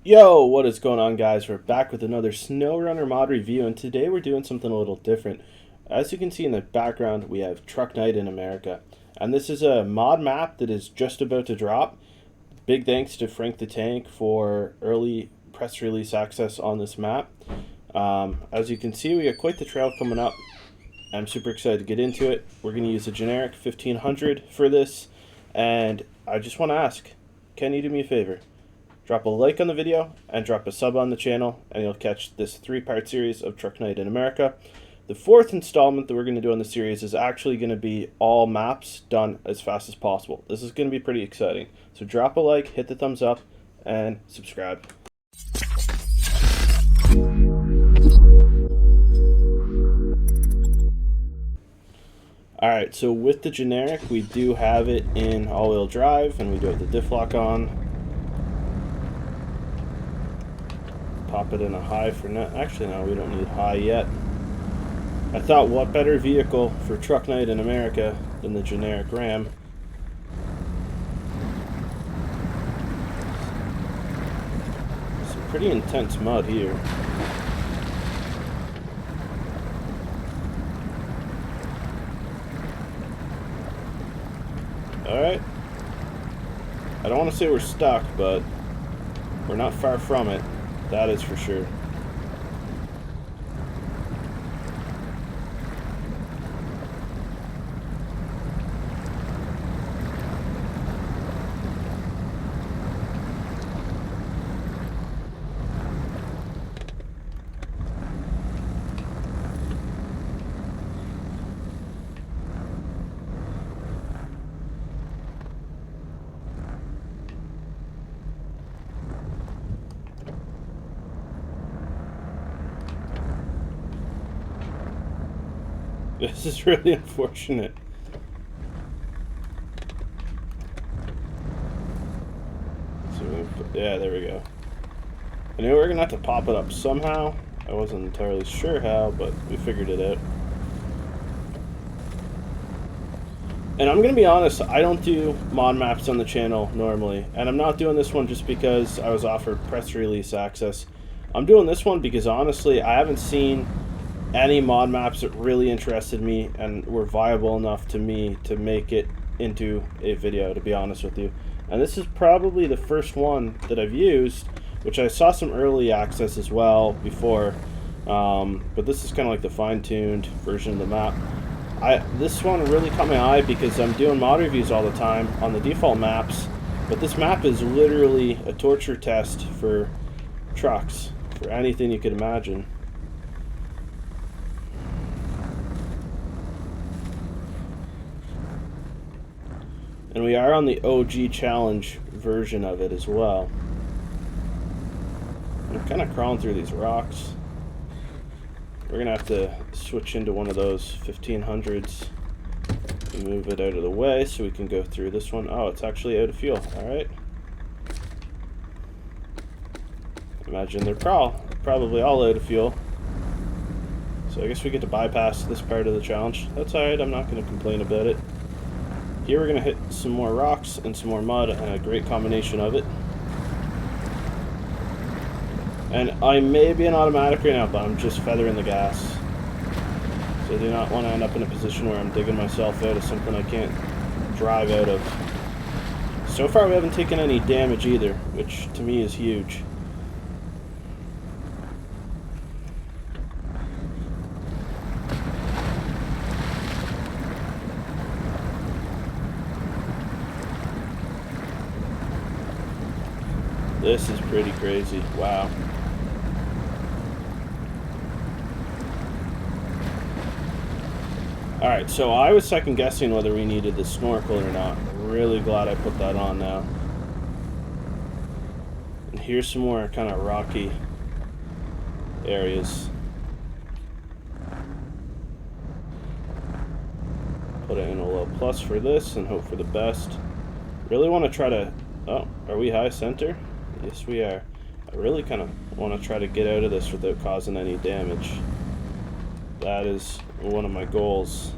Yo, what is going on, guys? We're back with another SnowRunner mod review, and today we're doing something a little different. As you can see in the background, we have Truck Night in America, and this is a mod map that is just about to drop. Big thanks to Frank the Tank for early press release access on this map. As you can see, we got quite the trail coming up. I'm super excited to get into it. We're going to use a generic 1500 for this, and I just want to ask, can you do me a favor? Drop a like on the video and drop a sub on the channel, and you'll catch this 3-part series of Truck Night in America. The 4th installment that we're going to do on the series is actually going to be all maps done as fast as possible. This is going to be pretty exciting. So drop a like, hit the thumbs up, and subscribe. Alright, so with the generic, we do have it in all-wheel drive, and we do have the diff lock on. Pop it in a high for now. Actually, no, we don't need high yet. I thought, what better vehicle for Truck Night in America than the generic Ram? Some pretty intense mud here. Alright. I don't want to say we're stuck, but we're not far from it. That is for sure. This is really unfortunate. So yeah, there we go. I knew we were gonna have to pop it up somehow. I wasn't entirely sure how, but we figured it out. And I'm gonna be honest, I don't do mod maps on the channel normally, and I'm not doing this one just because I was offered press release access. I'm doing this one because honestly, I haven't seen any mod maps that really interested me and were viable enough to me to make it into a video, to be honest with you. And this is probably the first one that I've used, which I saw some early access as well before, but this is kind of like the fine-tuned version of the map. This one really caught my eye because I'm doing mod reviews all the time on the default maps, but this map is literally a torture test for trucks, for anything you could imagine. And we are on the OG challenge version of it as well. I'm kind of crawling through these rocks. We're going to have to switch into one of those 1500s and move it out of the way so we can go through this one. Oh, it's actually out of fuel. Alright. Imagine they're probably all out of fuel. So I guess we get to bypass this part of the challenge. That's alright, I'm not going to complain about it. Here we're going to hit some more rocks and some more mud, and a great combination of it. And I may be an automatic right now, but I'm just feathering the gas. So I do not want to end up in a position where I'm digging myself out of something I can't drive out of. So far we haven't taken any damage either, which to me is huge. This is pretty crazy. Wow. Alright, so I was second guessing whether we needed the snorkel or not. I'm really glad I put that on now. And here's some more kind of rocky areas. Put it in a low plus for this and hope for the best. Really want to try to... Oh, are we high center? Yes, we are. I really kind of want to try to get out of this without causing any damage. That is one of my goals.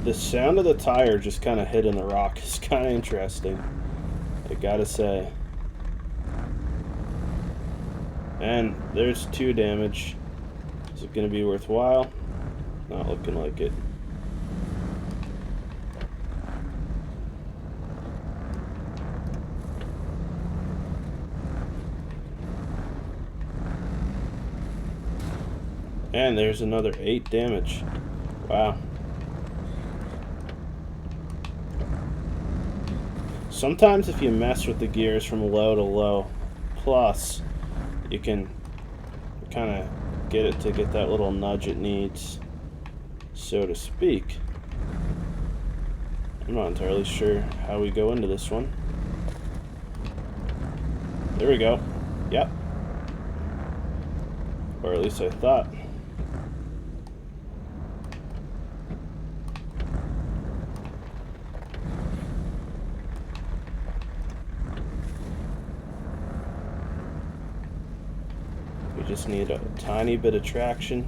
The sound of the tire just kind of hitting the rock is kind of interesting, I gotta say. And there's 2 damage. Is it going to be worthwhile? Not looking like it. And there's another 8 damage. Wow. Sometimes if you mess with the gears from low to low plus, you can kind of get it to get that little nudge it needs, so to speak. I'm not entirely sure how we go into this one. There we go. Yep. Or at least I thought. We just need a tiny bit of traction.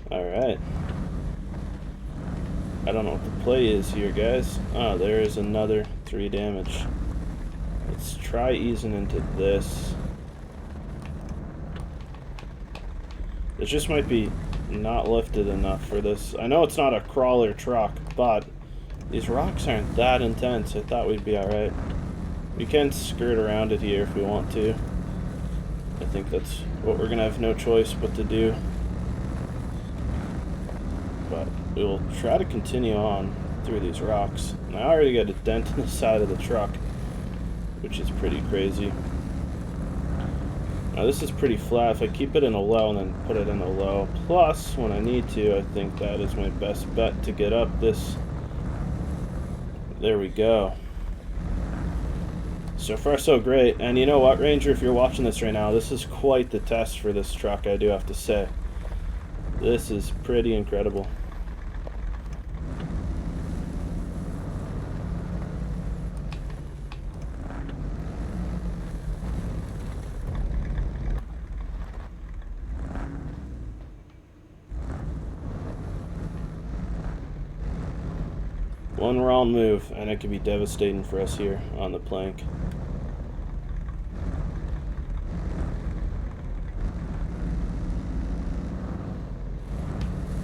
Alright. I don't know what the play is here, guys. Ah, there is another 3 damage. Let's try easing into this. It just might be not lifted enough for this. I know it's not a crawler truck, but these rocks aren't that intense. I thought we'd be alright. We can skirt around it here if we want to. I think that's what we're going to have no choice but to do. But we'll try to continue on through these rocks. And I already got a dent in the side of the truck, which is pretty crazy. Now this is pretty flat. If I keep it in a low and then put it in a low plus when I need to, I think that is my best bet to get up this. There we go. So far so great. And you know what, Ranger, if you're watching this right now, this is quite the test for this truck, I do have to say. This is pretty incredible. One wrong move, and it could be devastating for us here on the plank.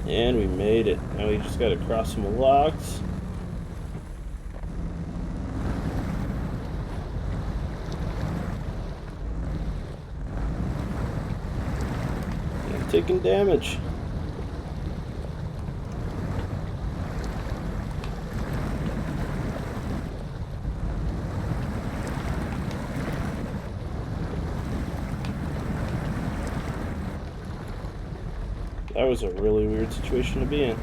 And we made it. Now we just got to cross some logs. And I'm taking damage. That was a really weird situation to be in.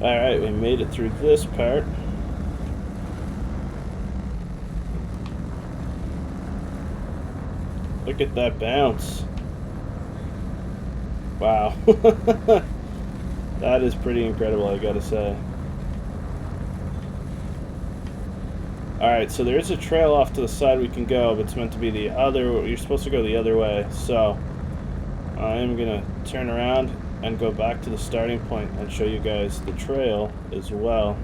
Alright, we made it through this part. Look at that bounce. Wow. That is pretty incredible, I gotta say. Alright, so there is a trail off to the side we can go, but it's meant to be the other, you're supposed to go the other way, so I am gonna turn around and go back to the starting point and show you guys the trail as well.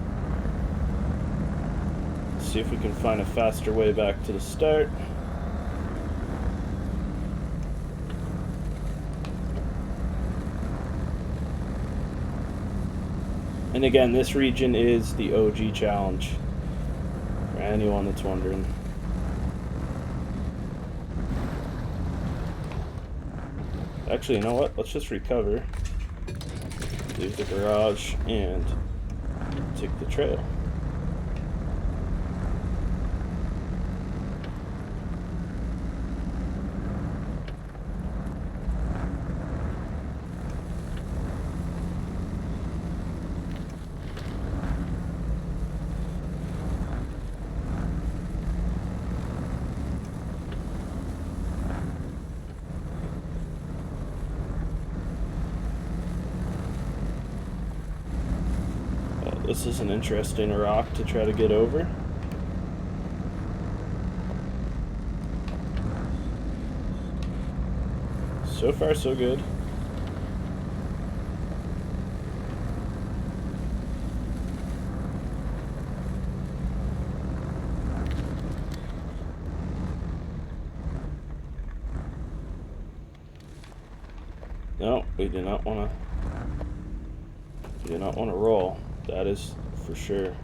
See if we can find a faster way back to the start. And again, this region is the OG challenge, for anyone that's wondering. Actually, you know what? Let's just recover, leave the garage, and take the trail. This is an interesting rock to try to get over. So far, so good. No, we do not want to. We do not want to roll. That is for sure.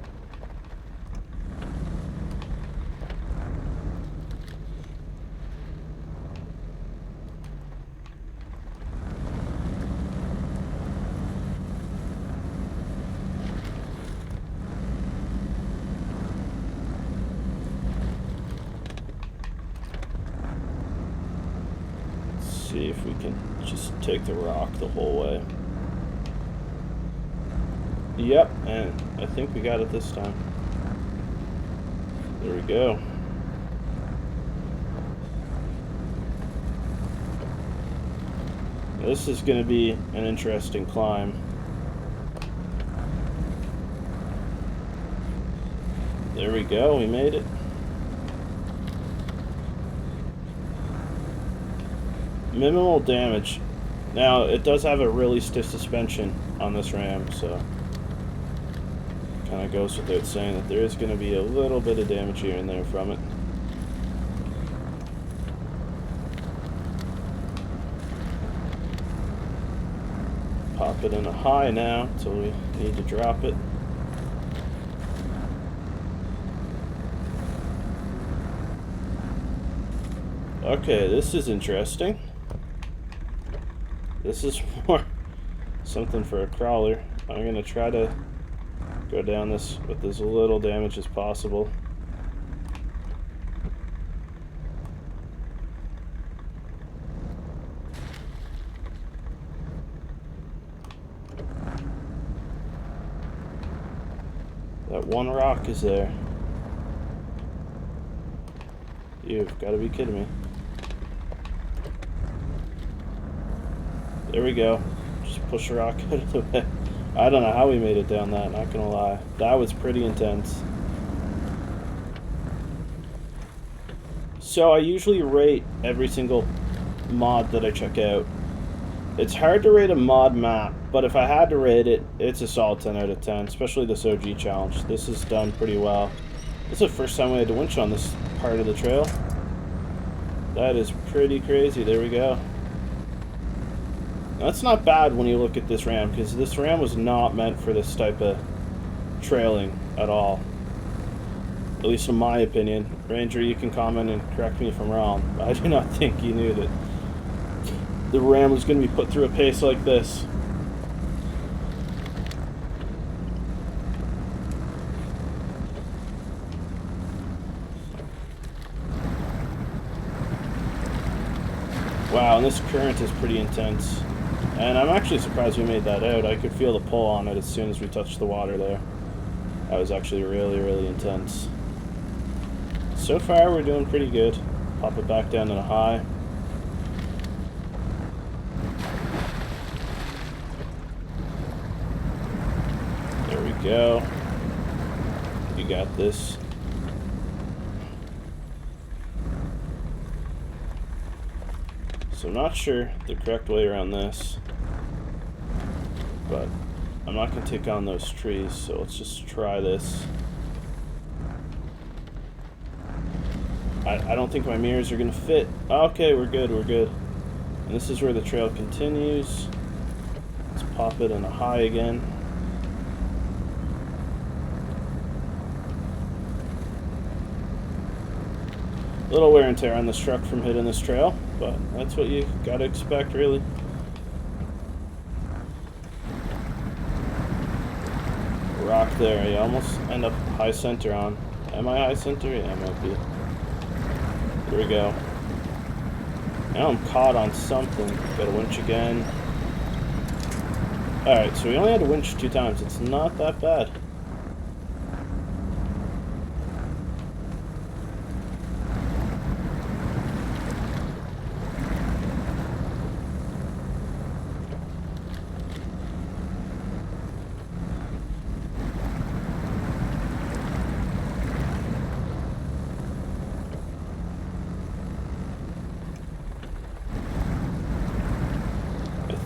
See if we can just take the rock the whole way. Yep, and I think we got it this time. There we go. This is going to be an interesting climb. There we go, we made it. Minimal damage. Now, it does have a really stiff suspension on this ram, so kind of goes without saying that there is going to be a little bit of damage here and there from it. Pop it in a high now until we need to drop it. Okay, this is interesting. This is more something for a crawler. I'm going to try to go down this with as little damage as possible. That one rock is there. You've got to be kidding me. There we go. Just push the rock out of the way. I don't know how we made it down that, not gonna lie. That was pretty intense. So I usually rate every single mod that I check out. It's hard to rate a mod map, but if I had to rate it, it's a solid 10 out of 10, especially this OG challenge. This is done pretty well. This is the first time we had to winch on this part of the trail. That is pretty crazy. There we go. That's not bad when you look at this ram, because this ram was not meant for this type of trailing at all. At least in my opinion. Ranger, you can comment and correct me if I'm wrong. I do not think you knew that the ram was going to be put through a pace like this. Wow, and this current is pretty intense. And I'm actually surprised we made that out. I could feel the pull on it as soon as we touched the water there. That was actually really, really intense. So far, we're doing pretty good. Pop it back down in a high. There we go. You got this. So I'm not sure the correct way around this, but I'm not going to take on those trees, so let's just try this. I don't think my mirrors are going to fit. Okay, we're good, we're good. And this is where the trail continues. Let's pop it in a high again. A little wear and tear on this truck from hitting this trail, but that's what you gotta expect, really. Rock there, you almost end up high center on. Am I high center? Yeah, I might be. Here we go. Now I'm caught on something. Gotta winch again. Alright, so we only had to winch 2 times. It's not that bad.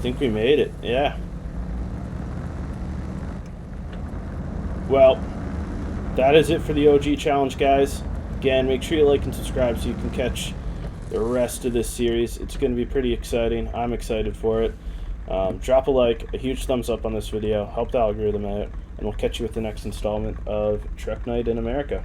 think we made it. Yeah. Well, that is it for the OG challenge, guys. Again, make sure you like and subscribe so you can catch the rest of this series. It's going to be pretty exciting. I'm excited for it. Drop a like, a huge thumbs up on this video, help the algorithm out, and we'll catch you with the next installment of Truck Night in America.